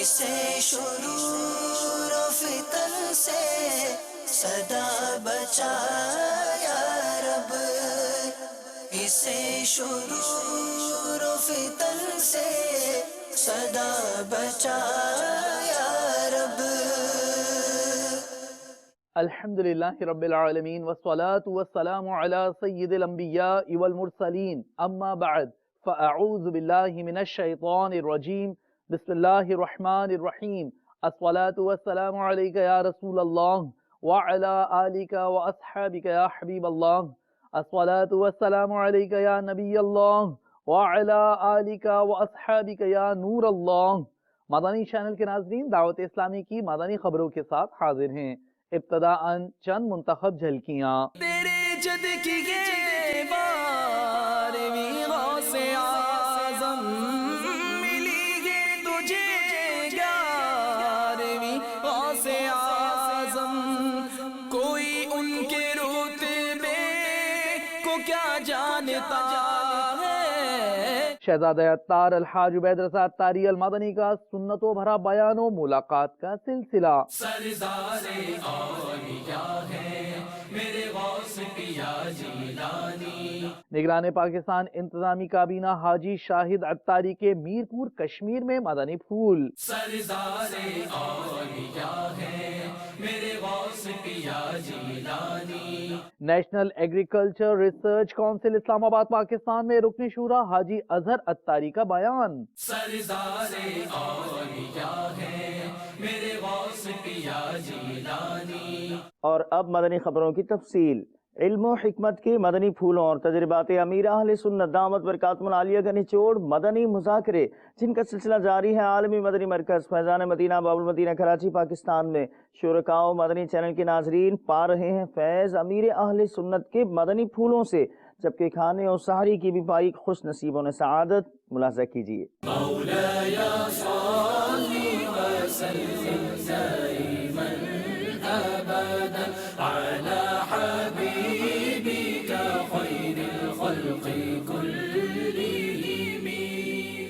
اسے شرور و فتن سے صدا بچا یا رب، اسے شرور و فتن سے صدا بچا یا رب۔ الحمدللہ رب العالمین والصلاة والسلام علی سید الانبیاء والمرسلین، اما بعد فاعوذ باللہ من الشیطان الرجیم، بسم اللہ الرحمن الرحیم۔ الصلاة والسلام علیک یا رسول اللہ وعلی آلک واصحابک یا حبیب اللہ۔ الصلاة والسلام علیک یا نبی اللہ وعلی آلک واصحابک یا نور اللہ۔ مدنی چینل کے ناظرین، دعوت اسلامی کی مدنی خبروں کے ساتھ حاضر ہیں۔ ابتداءً چند منتخب جھلکیاں۔ تیرے جد کی یہ بارہویں غوث اعظم ملی ہے تجھے، گیارہویں غوث اعظم، کوئی ان کے رتبے کو کیا جانتا ہے۔ شہزادہ عطار الحاج عبید رضا عطاری المدنی کا سنتوں بھرا بیان و ملاقات کا سلسلہ۔ سردار اولیاء ہے میرے غوث پیا جیلانی۔ نگران پاکستان انتظامی کابینہ حاجی شاہد عطاری کے میرپور کشمیر میں مدنی پھول۔ سردار اولیاء ہے میرے غوث پیا Jilani. National Agriculture Research Council Islamabad Pakistan میں رکن شورا حاجی اظہر عطاری کا بیان۔ سردار اولیاء ہے میرے غوث پیا جیلانی۔ اور اب مدنی خبروں کی تفصیل۔ علم و حکمت کے مدنی پھولوں اور تجربات امیر اہل سنت دامت برکاتہم العالیہ کا نچوڑ مدنی مذاکرے، جن کا سلسلہ جاری ہے عالمی مدنی مرکز فیضان مدینہ باب المدینہ کراچی پاکستان میں۔ شرکاء و مدنی چینل کے ناظرین پا رہے ہیں فیض امیر اہل سنت کے مدنی پھولوں سے، جبکہ کھانے اور سحری کی بھی پائی خوش نصیبوں نے سعادت۔ ملاحظہ کیجیے۔ مولاي صل وسلم دائما ابدا على حبيبك خير الخلق كلهم،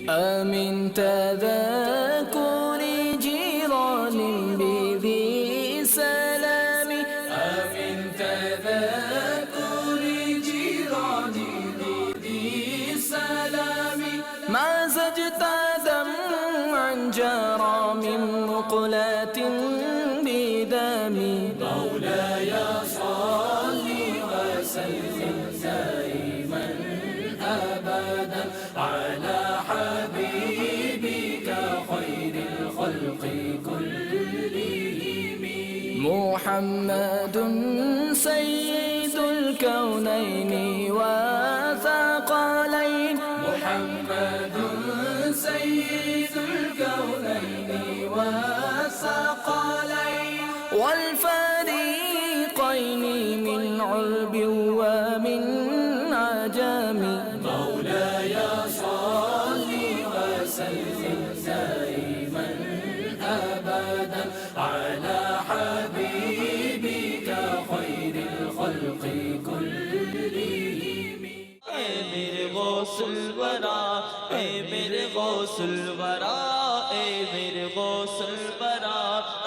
آمن تذكر جيران بذي سلام، آمن تذكر جيران بذي سلام، ما زجت دمعا جرى من مقلاة بدم، مولاي صل وسلم دائما ابدا على حبيبك خير الخلق كلهم، محمد سيد الكونين وثقلين، محمد سيد الكونين والثقلين والفريقين من عرب ومن عجم، مولاي صل وسلم دائما ابدا على حبيبك خير الخلق كلهم۔ اے میرے غوث الورا، اے میرے غوث الورا، اے میرے غوث الورا،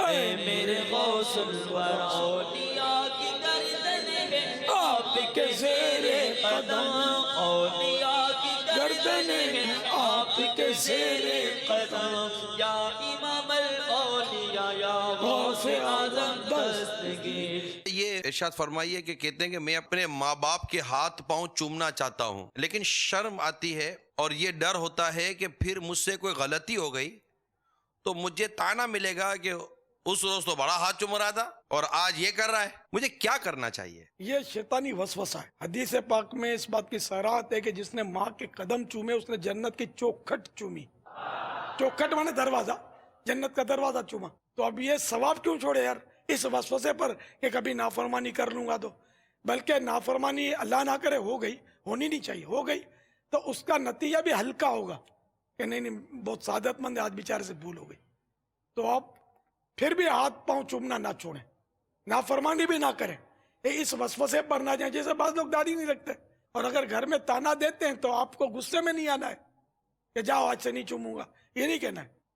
اے میرے غوث الورا، اولیاء کی گردن ہے آپ کے زیر قدم، اولیاء کی گردن ہے آپ کے زیر قدم، یا امام الاولیاء یا غوث اعظم دستگیر۔ یہ ارشاد فرمائیے کہ کہتے ہیں کہ میں اپنے ماں باپ کے ہاتھ پاؤں چومنا چاہتا ہوں، لیکن شرم آتی ہے اور یہ ڈر ہوتا ہے کہ پھر مجھ سے کوئی غلطی ہو گئی تو مجھے طعنہ ملے گا کہ اس روز تو بڑا ہاتھ چوم رہا تھا اور آج یہ کر رہا ہے، مجھے کیا کرنا چاہیے؟ یہ شیطانی وسوسہ ہے۔ حدیث پاک میں اس بات کی صراحت ہے کہ جس نے ماں کے قدم چومے اس نے جنت کی چوکھٹ چومی۔ چوکھٹ مانے دروازہ، جنت کا دروازہ چوما۔ تو اب یہ ثواب کیوں چھوڑے یار اس وسوسے پر کہ کبھی نافرمانی کر لوں گا تو، بلکہ نافرمانی اللہ نہ کرے ہو گئی، ہونی نہیں چاہیے، ہو گئی تو اس کا نتیجہ بھی ہلکا ہوگا کہ نہیں بہت سعادت مند ہے، آج بیچارے سے بھول ہو گئی۔ تو آپ پھر بھی ہاتھ پاؤں چومنا نہ چھوڑیں، نافرمانی بھی نہ کریں، اس وسوسے پر نہ جائیں۔ جیسے بعض لوگ داڑھی نہیں رکھتے اور اگر گھر میں تانا دیتے ہیں تو آپ کو غصے میں نہیں آنا ہے کہ جاؤ آج سے نہیں چوموں گا، یہ نہیں کہنا ہے،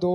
2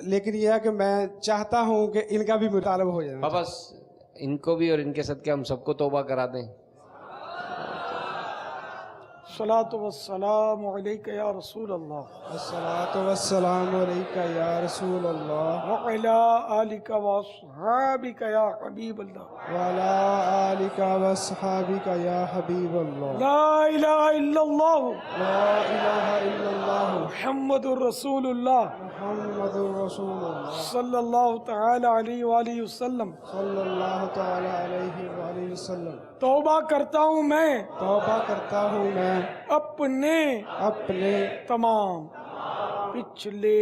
لیکن یہ ہے کہ میں چاہتا ہوں کہ ان کا بھی مطالبہ ہو جائے. بس ان کو بھی اور ان کے صدقے ہم سب کو توبہ کرا دیں. الصلاۃ والسلام علیک یا رسول اللہ الصلاۃ والسلام علیک یا رسول اللہ وعلی آلک واصحابک یا حبیب اللہ وعلی آلک واصحابک یا حبیب اللہ. لا الہ الا اللہ لا الہ الا اللہ محمد رسول اللہ محمد رسول اللہ صلی اللہ تعالی علیہ وآلہ وسلم. صلی اللہ تعالی علیہ وآلہ وسلم. توبہ کرتا ہوں میں توبہ کرتا ہوں میں اپنے تمام پچھلے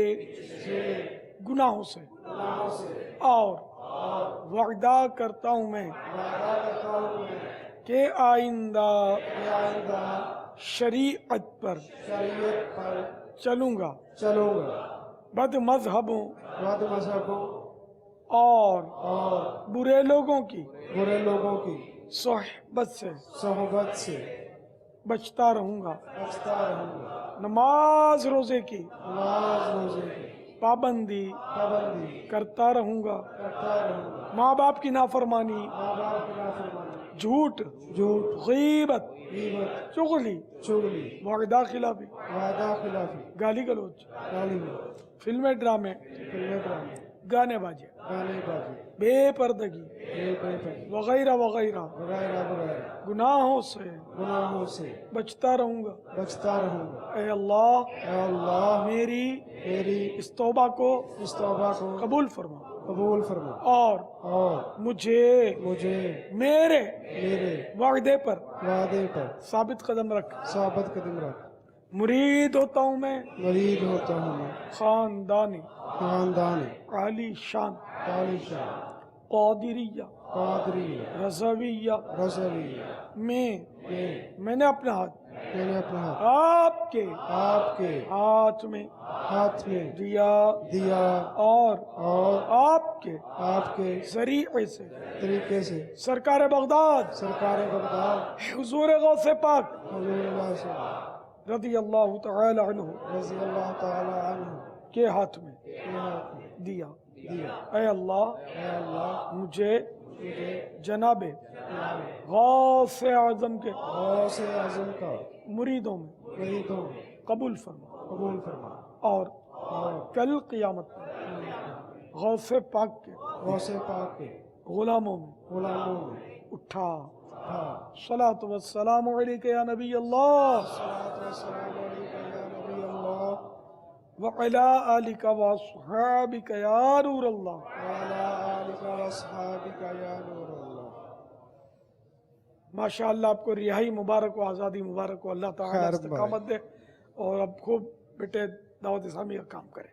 گناہوں سے اور وعدہ کرتا ہوں میں کہ آئندہ شریعت پر چلوں گا بد مذہبوں اور برے لوگوں کی صحبت سے بچتا رہوں گا. نماز روزے کی پابندی کرتا رہوں گا. ماں باپ کی نافرمانی جھوٹ غیبت چغلی وعدہ خلافی گالی گلوچ فلمیں ڈرامے گانے باجے بے پردگی وغیرہ وغیرہ گناہوں سے بچتا رہوں گا. اے اللہ میری اس توبہ کو قبول فرما اور مجھے میرے وعدے پر ثابت قدم رکھ. مرید ہوتا ہوں میں خاندانی عالی شان قادریہ رضویہ میں نے اپنا ہاتھ آپ کے ہاتھ میں دیا اور آپ کے ذریعے سے سرکار بغداد حضور غوث پاک رضی اللہ تعالی عنہ کے ہاتھ میں دیا. اے اللہ مجھے جناب غوث اعظم کے مریدوں میں قبول فرما اور کل قیامت میں غوث پاک کے غلاموں میں اٹھا. صلاۃ والسلام علیک یا نبی اللہ وعلی آلک واصحابک یا نور اللہ. ماشاءاللہ آپ کو رہائی مبارک و آزادی مبارک و اللہ تعالیٰ استقامت دے اور اب خوب بیٹے دعوت اسلامی کا کام کرے.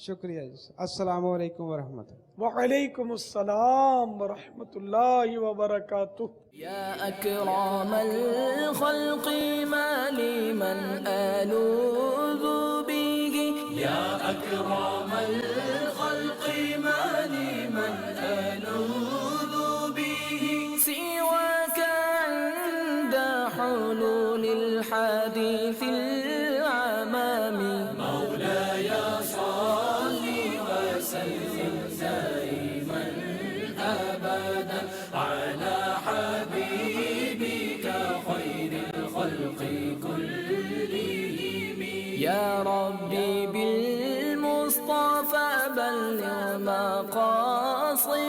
شکریہ. السلام علیکم ورحمۃ اللہ. وعلیکم السلام ورحمۃ اللہ وبرکاتہ. يا أكرم الخلق ما لي من ألوذ به يا أكرم الخلق ما لي من ألوذ به سواك عند حلول الحديث العمام مولاي صل وسلم دائما أبدا على حبيبك خير الخلق كلهم يا ربي بالمصطفى بلغ مقاصدنا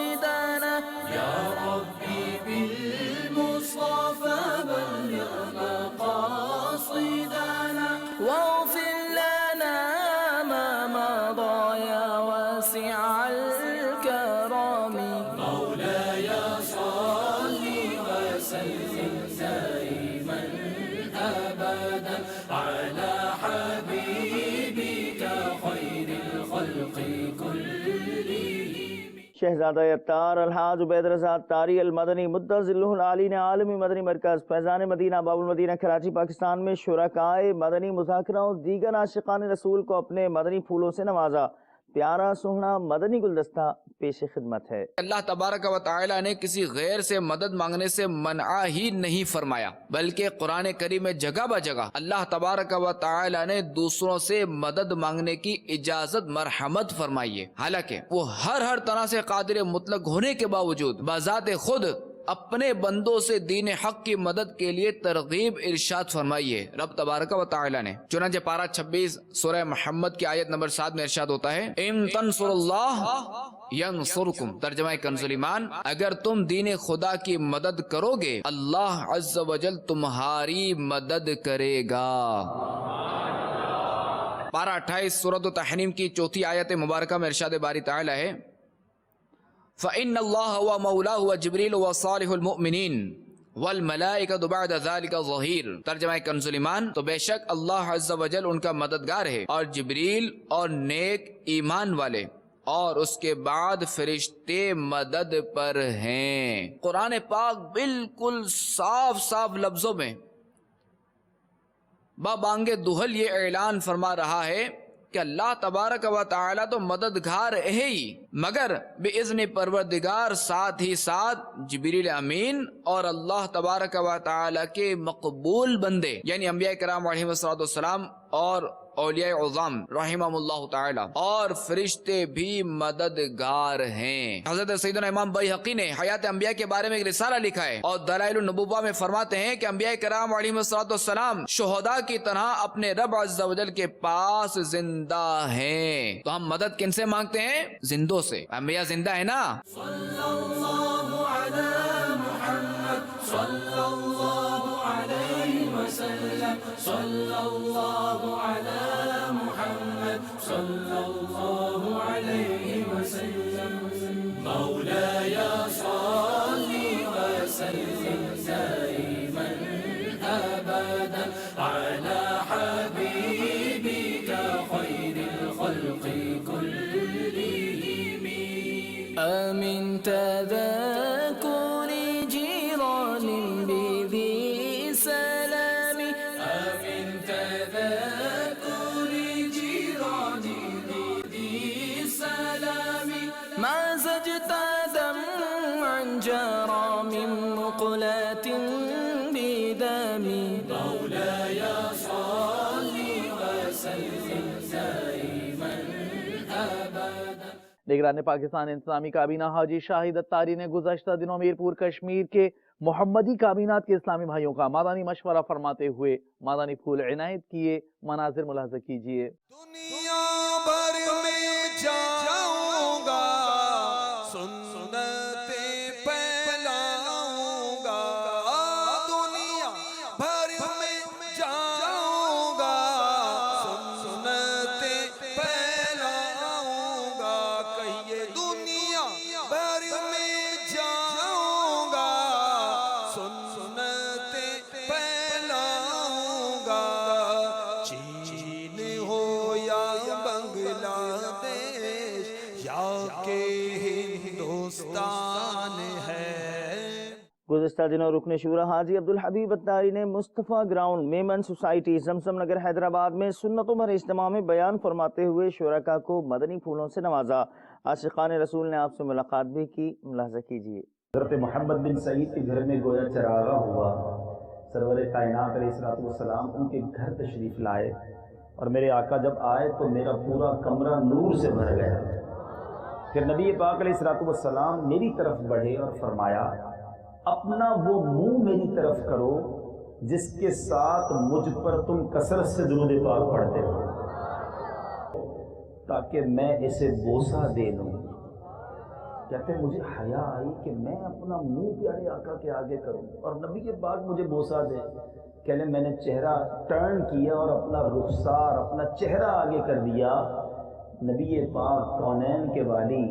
يا ربي بالمصطفى بلغ مقاصدنا واغفر لنا ما مضى يا واسع الكرم مولاي صل وسلم دائما أبدا على حبيبك خير الخلق كلهم. شہزادہ اتار الحاج عبید رضا تاری المدنی مدظلہ العالی نے عالمی مدنی مرکز فیضان مدینہ باب المدینہ کراچی پاکستان میں شرکائے مدنی مذاکرہ اور دیگر عاشقان رسول کو اپنے مدنی پھولوں سے نوازا پیارا سوہنا مدنی گلدستہ پیش خدمت ہے۔ اللہ تبارک و تعالی نے کسی غیر سے مدد مانگنے سے منع ہی نہیں فرمایا، بلکہ قرآن کریم میں جگہ بہ جگہ اللہ تبارک و تعالی نے دوسروں سے مدد مانگنے کی اجازت مرحمت فرمائی ہے، حالانکہ وہ ہر طرح سے قادر مطلق ہونے کے باوجود بذات خود اپنے بندوں سے دین حق کی مدد کے لیے ترغیب ارشاد فرمائی ہے رب تبارک و تعالی نے۔ چنانچہ پارہ 26 سورہ محمد کی آیت نمبر 7 میں ارشاد ہوتا ہے ان تنصر اللہ ینصرکم، ترجمہ کنز ایمان، اگر تم دین خدا کی مدد کرو گے اللہ عز و جل تمہاری مدد کرے گا۔ پارہ 28 سورۃ التحریم کی 4 آیت مبارکہ میں ارشاد باری تعالی ہے فَإِنَّ اللَّهَ وَمَوْلَاهُ وَجِبْرِيلُ وَصَالِحُ الْمُؤْمِنِينَ وَالْمَلَائِكَةُ بَعْدَ ذَلِكَ ظَهِيرٌ، ترجمہ کنز ایمان، تو بے شک اللہ عز و جل ان کا مددگار ہے، اور جبریل اور نیک ایمان والے اور اس کے بعد فرشتے مدد پر ہیں۔ قرآن پاک بالکل صاف لفظوں میں بانگ دہل یہ اعلان فرما رہا ہے کہ اللہ تبارک و تعالی تو مددگار ہے ہی، مگر باذن پروردگار ساتھ ہی ساتھ جبریل امین اور اللہ تبارک و تعالی کے مقبول بندے یعنی انبیاء کرام علیہ السلام اور اولیاء عظام رحمہم اللہ تعالی اور فرشتے بھی مددگار ہیں۔ حضرت سیدنا امام بیہقی نے حیات انبیاء کے بارے میں ایک رسالہ لکھا ہے اور دلائل النبوہ میں فرماتے ہیں کہ انبیاء کرام علیہ السلام شہداء کی طرح اپنے رب عز و جل کے پاس زندہ ہیں۔ تو ہم مدد کن سے مانگتے ہیں؟ زندوں سے۔ انبیاء زندہ ہے نا۔ صلی اللہ علی محمد صلی اللہ علیہ وسلم صلی اللہ علی محمد صلی اللہ علیہ وسلم مولاي صل وسلم دائما ابدا على حبيبك خير الخلق كلهم آمن تذكر جيران بذي سلام آمن تذكر جيران بذي سلام ما زجت دمعا جرى من مقلة بدم مولاي صل وسلم دائما أبدا۔ نگران پاکستان اسلامی کابینہ حاجی شاہد اتاری نے گزشتہ دنوں میرپور کشمیر کے محمدی کابینات کے اسلامی بھائیوں کا مادانی مشورہ فرماتے ہوئے مادانی پھول عنایت کیے، مناظر ملاحظہ کیجیے۔ دنیا بھر میں جاؤں گا سنتیں پھیلاؤں گا، دنیا بھر میں جاؤں گا سنتیں پھیلاؤں گا، کہیے دنیا بھر میں جاؤں گا سنتیں پھیلاؤں گا، چین ہو یا بنگلہ دیش یا کہ ہندوستان ہے۔ گزشتہ دنوں رکن شورا حاجی عبدالحبیب اتاری نے مصطفیٰ گراؤنڈ میمن سوسائٹی زمزم نگر حیدرآباد میں سنتوں پر اجتماع میں بیان فرماتے ہوئے شرکاء کو مدنی پھولوں سے نوازا۔ عاشقان رسول نے آپ سے ملاقات بھی کی، ملاحظہ کیجیے۔ حضرت محمد بن سعید کے گھر میں گویا چراغا ہوا، سرور کائنات علیہ السلام ان کے گھر تشریف لائے اور میرے آقا جب آئے تو میرا پورا کمرہ نور سے بھر گیا۔ پھر نبی پاک علیہ السلام میری طرف بڑھے اور فرمایا اپنا وہ منہ میری طرف کرو جس کے ساتھ مجھ پر تم کثرت سے درود پاک پڑھتے ہو تاکہ میں اسے بوسہ دے دوں۔ کہتے ہیں مجھے حیا آئی کہ میں اپنا منہ پیارے آقا کے آگے کروں اور نبی پاک مجھے بوسہ دے۔ کہنے میں نے چہرہ ٹرن کیا اور اپنا رخسار اپنا چہرہ آگے کر دیا، نبی پاک کونین کے والی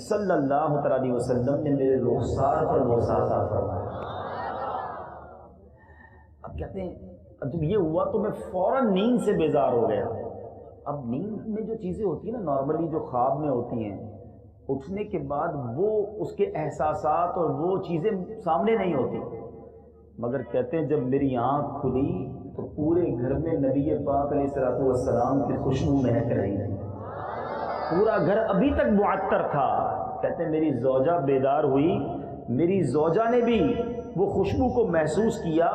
صلی اللہ علیہ وسلم نے میرے رخسار پر بوسہ عطا فرمایا۔ اب کہتے ہیں جب یہ ہوا تو میں فوراً نیند سے بیزار ہو گیا۔ اب نیند میں جو چیزیں ہوتی ہیں نا نارملی جو خواب میں ہوتی ہیں، اٹھنے کے بعد وہ اس کے احساسات اور وہ چیزیں سامنے نہیں ہوتی، مگر کہتے ہیں جب میری آنکھ کھلی تو پورے گھر میں نبی پاک علیہ السلام کی خوشبو مہک رہی تھی۔ پورا گھر ابھی تک معطر تھا. کہتے ہیں میری زوجہ بیدار ہوئی, میری زوجہ نے بھی وہ خوشبو کو محسوس کیا,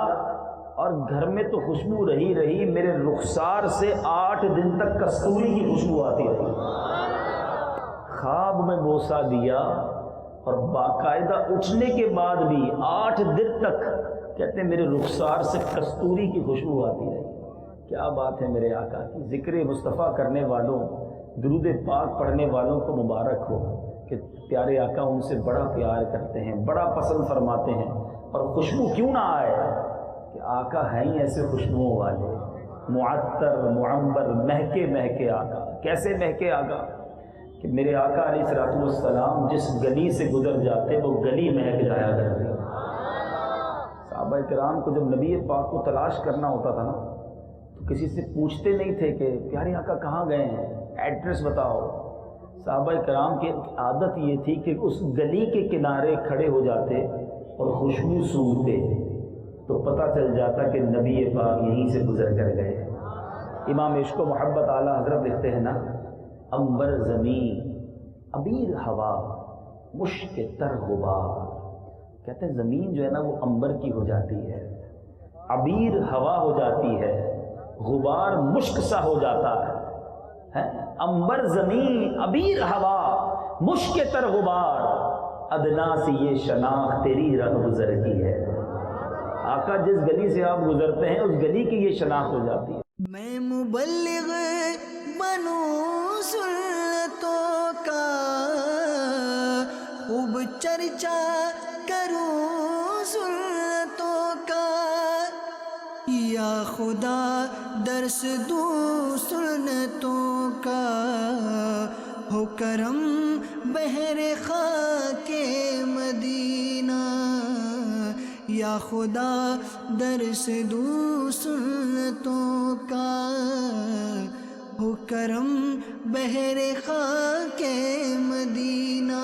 اور گھر میں تو خوشبو رہی, میرے رخسار سے 8 دن تک کستوری کی خوشبو آتی رہی. خواب میں بوسہ دیا, اور باقاعدہ اٹھنے کے بعد بھی 8 دن تک کہتے ہیں میرے رخسار سے کستوری کی خوشبو آتی رہی. کیا بات ہے میرے آقا کی. ذکر مصطفیٰ کرنے والوں, درود پاک پڑھنے والوں کو مبارک ہو کہ پیارے آقا ان سے بڑا پیار کرتے ہیں, بڑا پسند فرماتے ہیں. اور خوشبو کیوں نہ آئے کہ آقا ہیں ہی ایسے خوشبوؤں والے, معطر معمبر, مہکے مہکے آقا. کیسے مہکے آقا کہ میرے آقا علیہ الصلوۃ والسلام جس گلی سے گزر جاتے وہ گلی مہک جایا کرتی. صحابہ کرام کو جب نبی پاک کو تلاش کرنا ہوتا تھا نا, تو کسی سے پوچھتے نہیں تھے کہ پیارے آقا کہاں گئے ہیں, ایڈریس بتاؤ. صحابہ کرام کی عادت یہ تھی کہ اس گلی کے کنارے کھڑے ہو جاتے اور خوشبو سونگھتے, تو پتہ چل جاتا کہ نبی پاک یہیں سے گزر کر گئے. امام عشق و محبت اعلیٰ حضرت لکھتے ہیں نا, عنبر زمین, عبیر ہوا, مشک تر غبار. کہتے ہیں زمین جو ہے نا وہ عنبر کی ہو جاتی ہے, عبیر ہوا ہو جاتی ہے, غبار مشک سا ہو جاتا ہے. عنبر زمین, عبیر ہوا, مشک تر غبار, ادنا سے یہ شناخت تیری رہ گزر کی ہے. آقا جس گلی سے آپ گزرتے ہیں اس گلی کی یہ شناخت ہو جاتی ہے. میں مبلغ بنوں سنتوں کا, خوب چرچا کروں سنتوں کا, یا خدا درس دوں سنتوں کا, ہو کرم بحر خاک مدینہ, یا خدا درس دوں سنتوں کا, ہو کرم بحر خاک مدینہ.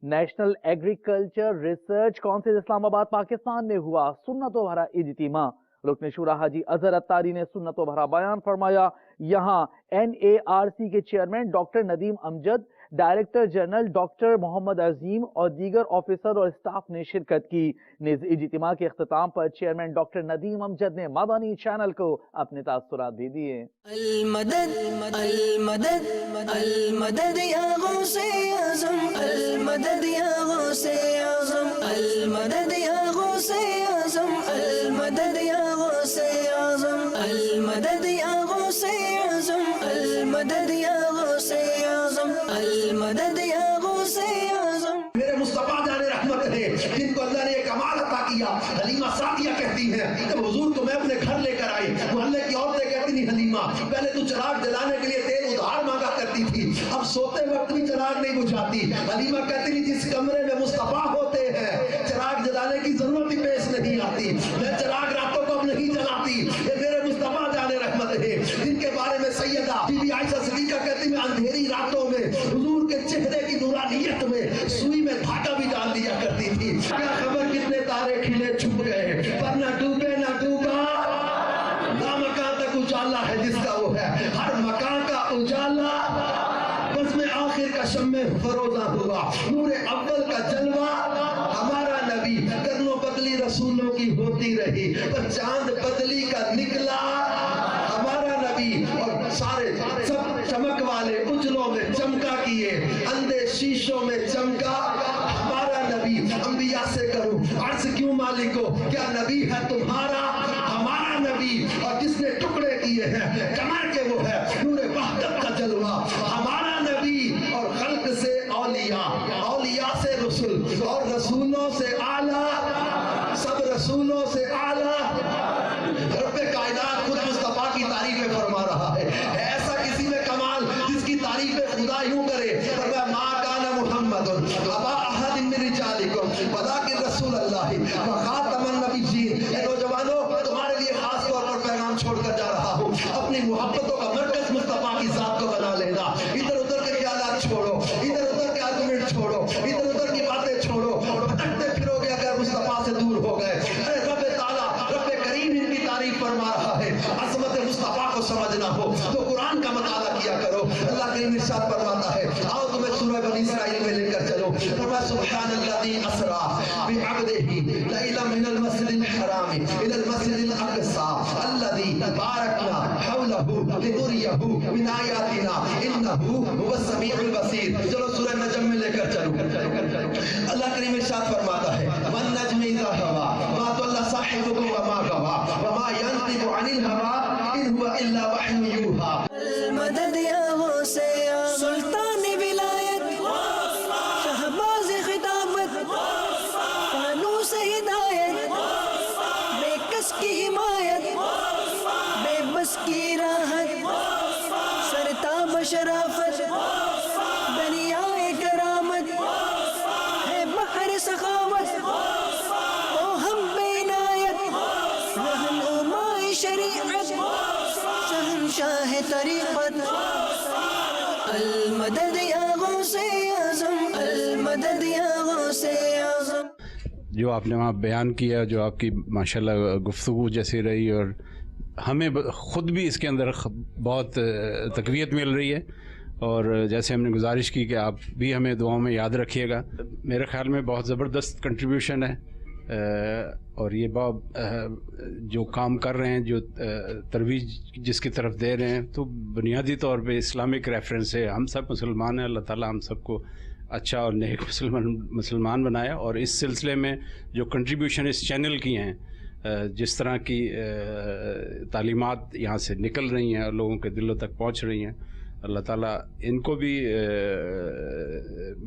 National Agriculture Research Council Islamabad Pakistan میں ہوا سنتوں بھرا اجتماع. رکن شورا حاجی اظہر اتاری نے سنتوں بھرا بیان فرمایا. یہاں NARC کے چیئرمین ڈاکٹر ندیم امجد, ڈائریکٹر جنرل ڈاکٹر محمد عظیم اور دیگر آفیسر اور اسٹاف نے شرکت کی. نیز اجتماع کے اختتام پر چیئرمین ڈاکٹر ندیم امجد نے مدنی چینل کو اپنے تاثرات بھی دیے. المدد المدد المدد یا غوث اعظم, المدد یا غوث اعظم, المدد یا غوث اعظم, المدد یا غوث اعظم, المدد یا غوث اعظم, المدد یا غوث اعظم, المدد یا غوث اعظم. میرے مصطفیٰ جان رحمت ہے جن کو اللہ نے یہ کمال عطا کیا. حلیمہ سعدیہ کہتی ہیں کہ حضور کو میں اپنے گھر لے کر آئی, محلے کی عورتیں کہتی تھی حلیمہ پہلے تو چراغ جلانے کے لیے تیل ادھار مانگا کرتی تھی, اب سوتے وقت بھی چراغ نہیں بجھاتی. حلیمہ کہتی تھی جس کمرے میں مصطفیٰ ہوتے ہیں چراغ جلانے کی ضرورت ہی پیش نہیں آتی, میں چراغ راتوں کو اب نہیں جلاتی. یہ میرے مصطفیٰ جان رحمت ہے جن کے بارے میں سیدہ بی بی عائشہ صدیقہ کہتی میں اندھیری راتوں میں حضور کے چہرے کی نورانیت میں سوئی میں دھاگا بھی ڈال دیا کرتی تھی. کیا خبر کتنے تارے کھلے چھپ گئے, پر نہ ڈوبے نہ ڈوبا, لامکان تک اجالا ہے جس کا وہ ہے, ہر مکان کا اجالا بس میں آخر کا شمع فروزہ ہوا. نور اول کا جلوہ ہمارا نبی, کرنوں بدلی رسولوں کی ہوتی رہی, پر چاند بدلی کا نکلا ہمارا نبی. اور سارے سب چمک والے اجلوں میں چمکا کیے, اندھے شیشوں میں چمکا ہمارا نبی. انبیاء سے کروں عرض کیوں مالکو, کیا نبی ہے تمہارا ہمارا نبی, اور جس نے ٹکڑے کیے ہیں کمر کے وہ ہے نور وحدت کا جلوہ ہمارا نبی. اور خلق سے اولیاء, اولیاء سے رسول, اور رسولوں سے اعلیٰ, سب رسولوں سے اعلیٰ. رب کائنات خود مصطفیٰ کی تعریفیں فرما رہا ہے. ایسا کسی میں کمال جس کی تعریفیں خدا یوں کرے, فرمایا ما کان محمد ابا احد من رجالکم ولکن رسول اللہ وخاتم النبیین. اے نوجوانوں تمہارے لیے خاص طور پر پیغام چھوڑ کر جا رہا ہوں, اپنی محبتوں کا مرکز مصطفیٰ کی ذات کو بنا لینا. ادھر ادھر کے خیالات چھوڑو, ادھر ادھر کے آرگومنٹ چھوڑو, ادھر ادھر کی باتیں چھوڑو, بھٹکتے پھرو گے اگر مصطفیٰ سے دور ہو گئے. اے رب تعالیٰ رب کریم ان کی تعریف فرما رہا ہے. عظمت مصطفیٰ کو سمجھنا ہو تو قرآن کا مطالعہ کیا کرو. اللہ کریم کریم ارشاد فرماتا ہے آؤ تمہیں سورہ بنی اسرائیل میں لے کر چلو. فرمایا سبحان الذی اسرا بعبدہ لیلا من المسجد الحرام الى المسجد الاقصى الذي باركنا حوله لنريه من آیاتنا انه هو السمیع البصیر. چلو سورہ نجم میں لے کر چلو. اللہ کریم ارشاد فرماتا ہے والنجم اذا هوى ما ضل صاحبكم وما غوى وما ينطق عن الهوى ان هو الا وحی یوحى. المدد یا غوث اعظم سلطان ولایت شہباز خطابت فانوس ہدایت بے کس کی حمایت بے بس کی راحت سرتاب شرافت دریائے کرامت ہے بحر سخاوت او ہم بے عنایت رہنماء شریعت شہنشاہ طریقت. المدد یا غوث اعظم المدد یا غوث اعظم. جو آپ نے وہاں بیان کیا، جو آپ کی ماشاءاللہ گفتگو جیسی رہی، اور ہمیں خود بھی اس کے اندر بہت تقویت مل رہی ہے، اور جیسے ہم نے گزارش کی کہ آپ بھی ہمیں دعاؤں میں یاد رکھیے گا. میرے خیال میں بہت زبردست کنٹریبیوشن ہے، اور یہ بہت جو کام کر رہے ہیں، جو ترویج جس کی طرف دے رہے ہیں، تو بنیادی طور پہ اسلامک ریفرنس ہے. ہم سب مسلمان ہیں، اللہ تعالیٰ ہم سب کو اچھا اور نیک مسلمان بنایا. اور اس سلسلے میں جو کنٹریبیوشن اس چینل کی ہیں، جس طرح کی تعلیمات یہاں سے نکل رہی ہیں اور لوگوں کے دلوں تک پہنچ رہی ہیں، اللہ تعالیٰ ان کو بھی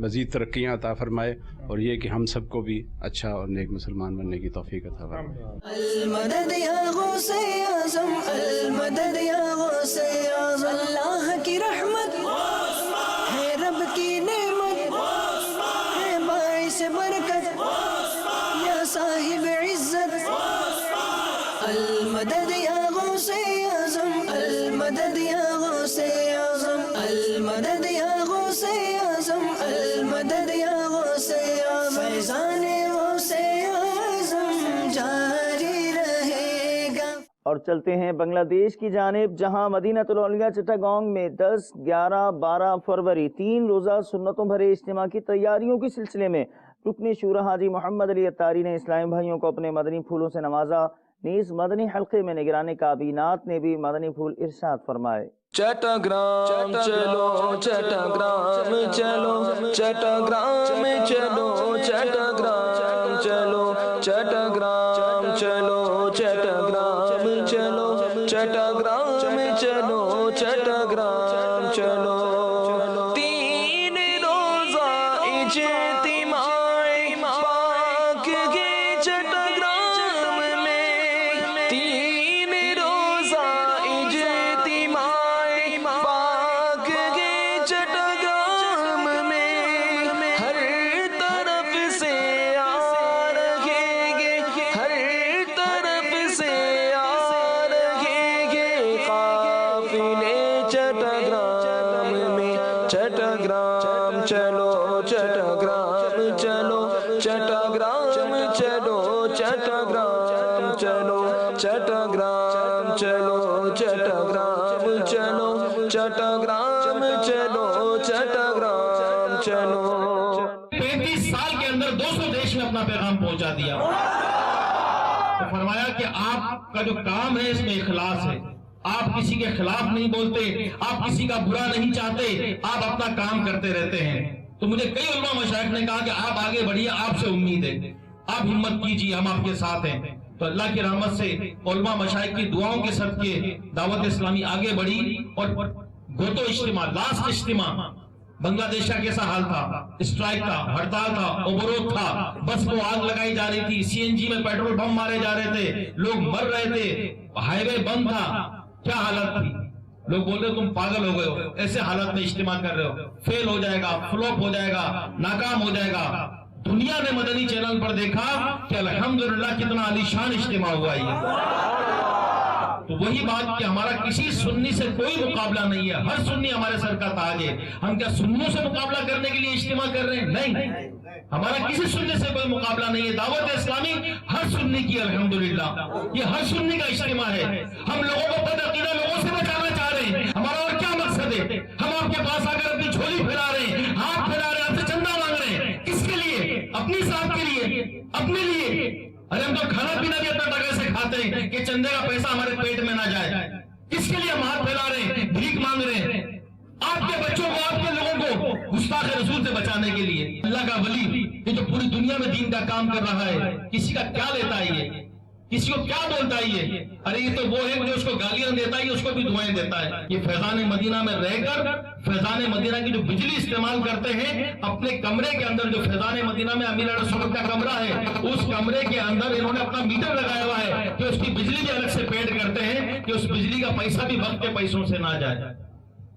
مزید ترقیاں عطا فرمائے، اور یہ کہ ہم سب کو بھی اچھا اور نیک مسلمان بننے کی توفیق عطا فرمائے. المدد یا غوث اعظم المدد یا غوث اعظم. اللہ کی رحمت ہے، رب کی نعمت ہے، باعث برکت یا صاحب عزت. المدد یا غوث اعظم المدد یا غوث اعظم المدد یا غوث اعظم المدد یا غوث اعظم. فیضان غوث اعظم جاری رہے گا. اور چلتے ہیں بنگلہ دیش کی جانب، جہاں مدینہ الاولیاء چٹاگانگ میں 10، 11، 12 فروری 3 روزہ سنتوں بھرے اجتماع کی تیاریوں کے سلسلے میں رکن شورا حاجی محمد علی اتاری نے اسلامی بھائیوں کو اپنے مدنی پھولوں سے نوازا. نیز مدنی حلقے میں نگران کابینات نے بھی مدنی پھول ارشاد فرمائے. چٹاگرام چلو چٹاگرام چلو چٹاگرام چلو چٹاگرام چلو چٹاگرام چلو چٹاگرام چلو چٹاگرام چلو چٹاگرام چلو. 3 روزہ اجتماع پاک کے چٹاگرام میں، 3 روزہ اجتماع پاک کے چٹاگرام میں، ہر طرف سے آ رہے گے، ہر طرف سے آ رہے گے قافلے چٹاگرام میں. چٹاگرام چلو چٹاگرام چلو چٹاگرام چلو چٹاگرام چلو چٹاگرام چلو چٹاگرام چلو چٹاگرام چلو چٹاگرام چلو. 35 سال کے اندر 200 دیش میں اپنا پیغام پہنچا دیا. تو فرمایا کہ آپ کا جو کام ہے اس میں اخلاص ہے، آپ کسی کے خلاف نہیں بولتے، آپ کسی کا برا نہیں چاہتے، آپ اپنا کام کرتے رہتے ہیں. تو مجھے کئی علماء مشائخ نے کہا کہ آپ آگے بڑھیے، آپ سے امید ہے، آپ ہمت کیجیے، ہم آپ کے ساتھ ہیں. تو اللہ کی رحمت سے علماء مشائخ کی دعاؤں کے صدقے دعوت اسلامی آگے بڑھی، اور گوتو اجتماع، لاسٹ اجتماع، بنگلہ دیش کا کیسا حال تھا، اسٹرائک تھا، ہڑتال تھا، اوبروت تھا، بس کو آگ لگائی جا رہی تھی، سی این جی میں پیٹرول بم مارے جا رہے تھے، لوگ مر رہے تھے، ہائی وے بند تھا. کیا حالت تھی؟ لوگ بولتے تم پاگل ہو گئے ہو، ایسے حالت میں اجتماع کر رہے ہو، فیل ہو جائے گا، فلوپ ہو جائے گا، ناکام ہو جائے گا. دنیا نے مدنی چینل پر دیکھا کہ الحمدللہ کتنا عالی شان اجتماع ہوا ہے. تو وہی بات کہ ہمارا کسی سنی سے کوئی مقابلہ نہیں ہے، ہر سنی ہمارے سر کا تاج ہے. ہم کیا سنیوں سے مقابلہ کرنے کے لیے اجتماع کر رہے ہیں؟ نہیں، ہمارا کسی سنی سے کوئی مقابلہ نہیں ہے. دعوت اسلامی ہر سنی کی الحمدللہ، یہ ہر سنی کا اجتماع ہے. ہم لوگوں کو بدعقیدہ لوگوں سے بچانا چاہ رہے ہیں. ہمارا اور کیا مقصد ہے؟ ہم آپ کے پاس آ کر چندے کا پیسہ ہمارے پیٹ میں نہ جائے. کس کے لیے ہم ہاتھ پھیلا رہے ہیں, بھیک مانگ رہے ہیں؟ آپ کے بچوں کو, آپ کے لوگوں کو گستاخ رسول سے بچانے کے لیے. اللہ کا ولی یہ جو پوری دنیا میں دین کا کام کر رہا ہے, کسی کا کیا لیتا ہے یہ, کسی کو کیا بولتا ہے یہ؟ ارے یہ تو وہ ہے جو اس کو گالیاں دیتا ہے, یہ اس کو بھی دعائیں دیتا ہے. یہ فیضان مدینہ میں رہ کر فیضان مدینہ کی جو بجلی استعمال کرتے ہیں, اپنے کمرے کے اندر جو فیضان مدینہ میں امیر علیہ السلام کا کمرہ ہے, اس کمرے کے اندر انہوں نے اپنا میٹر لگایا ہوا ہے کہ اس کی بجلی بھی الگ سے پیڈ کرتے ہیں کہ اس بجلی کا پیسہ بھی وقت کے پیسوں سے نہ جائے.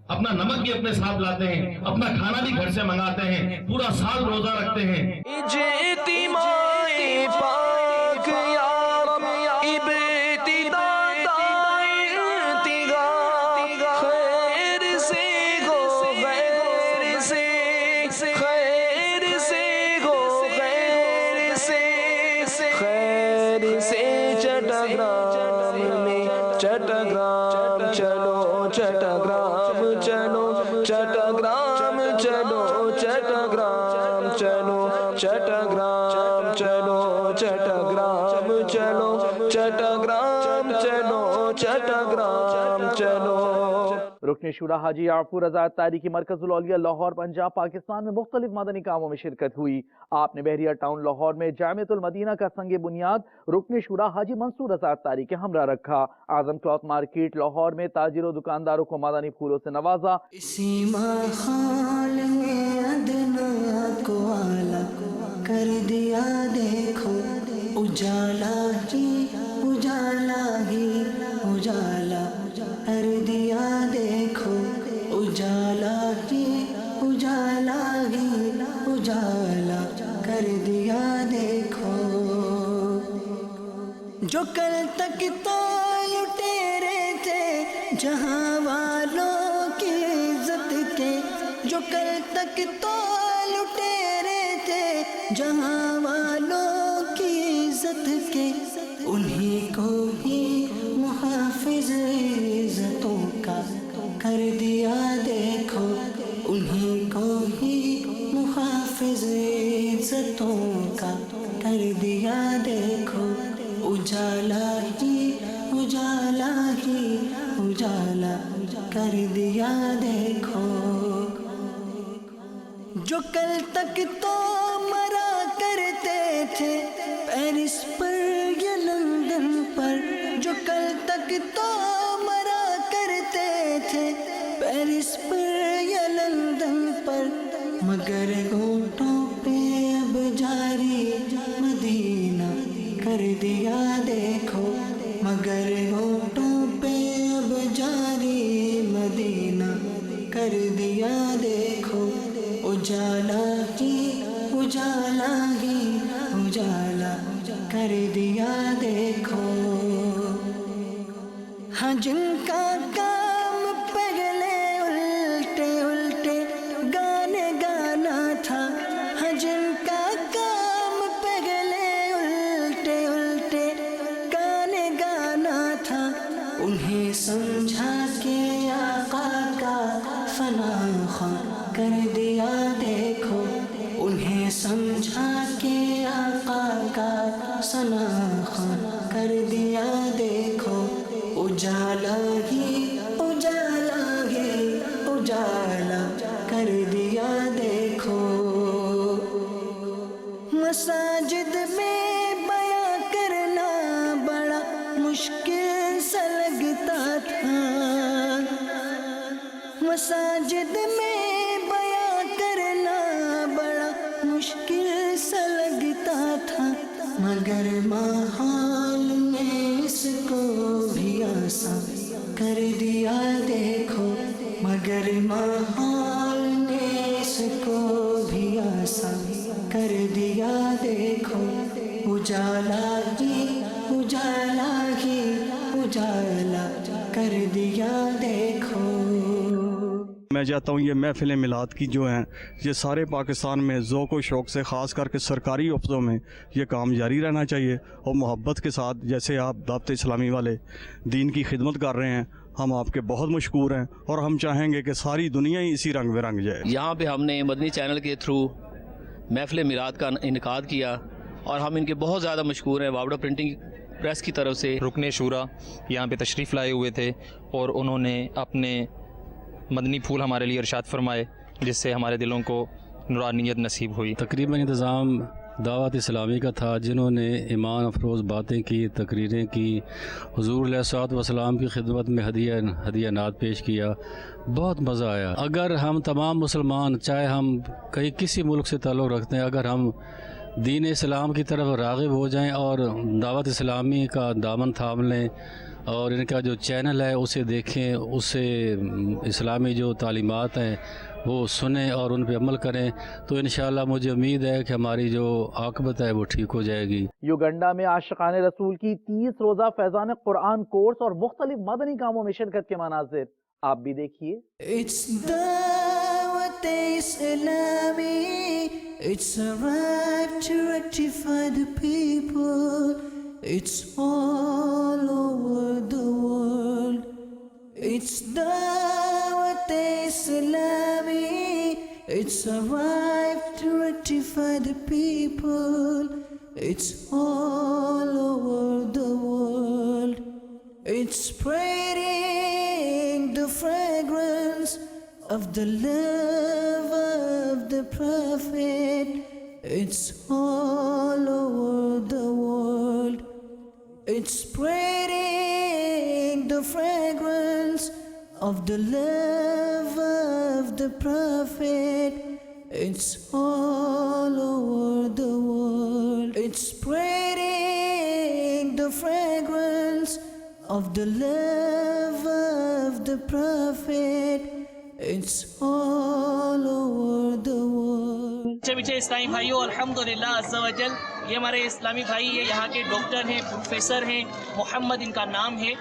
اپنا نمک بھی اپنے ساتھ لاتے ہیں, اپنا کھانا بھی گھر سے منگاتے ہیں, پورا سال روزہ رکھتے ہیں. رکن شورا حاجی یعفور رضا اتاری کی مرکز الاولیاء لاہور پنجاب پاکستان میں مختلف مدنی کاموں میں شرکت ہوئی. آپ نے بحریہ ٹاؤن لاہور میں جامعۃ المدینہ کا سنگ بنیاد رکن شورا حاجی منصور رضا اتاری کے ہمراہ رکھا. اعظم کلاتھ مارکیٹ لاہور میں تاجروں دکانداروں کو مدنی پھولوں سے نوازا. اسی ماحول میں ادنا کو آلہ کر دیا دیکھو, اجالا ہی اجالا ہی اجالا کر دیا دیکھو, اجالا ہی اجالا ہی اجالا کر دیا دیکھو. جو کل تک تو لٹیرے تھے جہاں والوں کی عزت کے, جو کل تک تو لٹیرے تھے جہاں والوں کی عزت کے, انہیں کو ہی محافظ عزتوں کا کر دیا دیکھو, انہیں کو ہی محافظ عزتوں کا کر دیا دیکھو. اجالا ہی اجالا ہی اجالا کر دیا دیکھو. جو کل تک تو مرا کرتے تھے پیرس پر یا لندن پر, جو کل تک تو مرا کرتے تھے پیرس پر یا لندن پر, مگر ہونٹوں پہ اب جاری مدینہ کر دیا دیکھو, مگر ہونٹوں پہ اب جاری مدینہ کر دیا دیکھو. اجالا ہی اجالا ہی اجالا کر دیا دیکھو. ہاں جن کا کام پہلے الٹے الٹے گانے گانا تھا, ہاں جن کا کام پہلے الٹے الٹے گانے گانا تھا, انہیں سمجھا کہ آقا کا فنا خواہ کر دیا دیکھو, انہیں سمجھا کہ آقا کا ثنا خواہ کر دیا دیکھو. اجالا ہی اجالا ہی اجالا کر دیا دیکھو. مساجد میں بیاں کرنا بڑا مشکل سا لگتا تھا, مساجد میں بیاں کرنا بڑا مشکل سا لگتا تھا, مگر ماحول نے اس کو بھی آسان کر دیا دیکھو, مگر ماحول نے اس کو بھی آسان کر دیا دیکھو. اجالا ہی اجالا ہی اجالا کر دیا دیکھو. میں چاہتا ہوں یہ محفل میلاد کی جو ہیں یہ سارے پاکستان میں ذوق و شوق سے, خاص کر کے سرکاری افسوں میں یہ کام جاری رہنا چاہیے, اور محبت کے ساتھ جیسے آپ دعوت اسلامی والے دین کی خدمت کر رہے ہیں, ہم آپ کے بہت مشکور ہیں, اور ہم چاہیں گے کہ ساری دنیا ہی اسی رنگ برنگ جائے. یہاں پہ ہم نے مدنی چینل کے تھرو محفل میلاد کا انعقاد کیا, اور ہم ان کے بہت زیادہ مشکور ہیں. واوڈا پرنٹنگ پریس کی طرف سے رکن شورا یہاں پہ تشریف لائے ہوئے تھے اور انہوں نے اپنے مدنی پھول ہمارے لیے ارشاد فرمائے، جس سے ہمارے دلوں کو نورانیت نصیب ہوئی۔ تقریباً انتظام دعوت اسلامی کا تھا، جنہوں نے ایمان افروز باتیں کی، تقریریں کی، حضور علیہ الصلوۃ والسلام کی خدمت میں ہدیہ نعت پیش کیا، بہت مزہ آیا۔ اگر ہم تمام مسلمان، چاہے ہم کہیں کسی ملک سے تعلق رکھتے ہیں، اگر ہم دین اسلام کی طرف راغب ہو جائیں اور دعوت اسلامی کا دامن تھام لیں اور ان کا جو چینل ہے اسے دیکھیں، اس سے اسلامی جو تعلیمات ہیں وہ سنیں اور ان پہ عمل کریں، تو انشاءاللہ مجھے امید ہے کہ ہماری جو عاقبت ہے وہ ٹھیک ہو جائے گی۔ یوگنڈا میں عاشقان رسول کی 30 روزہ فیضان قرآن کورس اور مختلف مدنی کاموں میں شرکت کے مناظر آپ بھی دیکھیے۔ It's دعوت اسلامی, it's a right to rectify the people, it's all over the world. It's da'wat Islami, it's a right to rectify the people, it's all over the world. It's spreading the fragrance of the love of the Prophet, it's all over the world. It's spreading the fragrance of the love of the Prophet, it's all over the world. It's spreading the fragrance of the love of the Prophet, it's all over the world. میٹھے اسلامی بھائیوں، الحمدللہ عز و جل، یہ ہمارے اسلامی بھائی یہ یہاں کے ڈاکٹر ہیں، پروفیسر ہیں، محمد ان کا نام ہے۔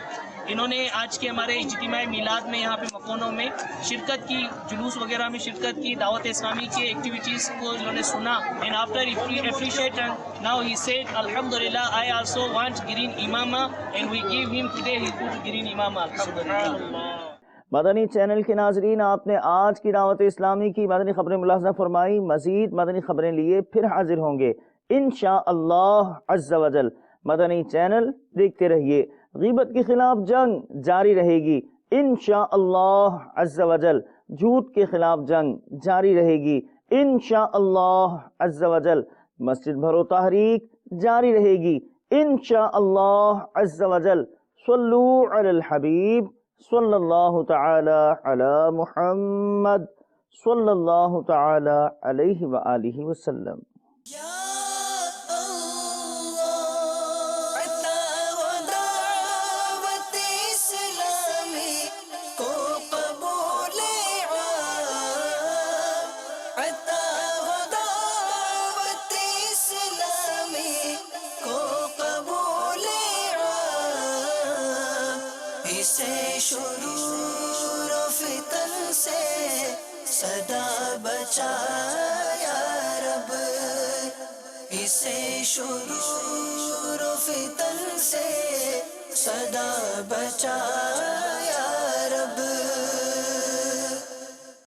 انہوں نے آج کے ہمارے اجتماع میلاد میں یہاں پہ مکونوں میں شرکت کی، جلوس وغیرہ میں شرکت کی، دعوت اسلامی کی ایکٹیویٹیز کو انہوں نے سنا، and after appreciate and now he said alhamdulillah I also want green imama and we give him today his good green imama alhamdulillah۔ Madani channel کے ناظرین، آپ نے آج کی دعوت اسلامی کی مدنی خبریں ملاحظہ فرمائی۔ مزید مدنی خبریں لیے پھر حاضر ہوں گے انشاءاللہ عز و جل۔ مدنی چینل دیکھتے رہیے۔ غیبت کے خلاف جنگ جاری رہے گی انشاءاللہ عز و جل۔ جھوٹ کے خلاف جنگ جاری رہے گی انشاءاللہ عز و جل۔ مسجد بھرو تحریک جاری رہے گی انشاءاللہ عز و جل۔ صلو علی الحبیب صلی اللہ تعالی علی محمد صلی اللہ تعالی علیہ وآلہ وسلم۔ شرور و فتن سے صدا بچا یا رب، اسے شرور و فتن سے صدا بچا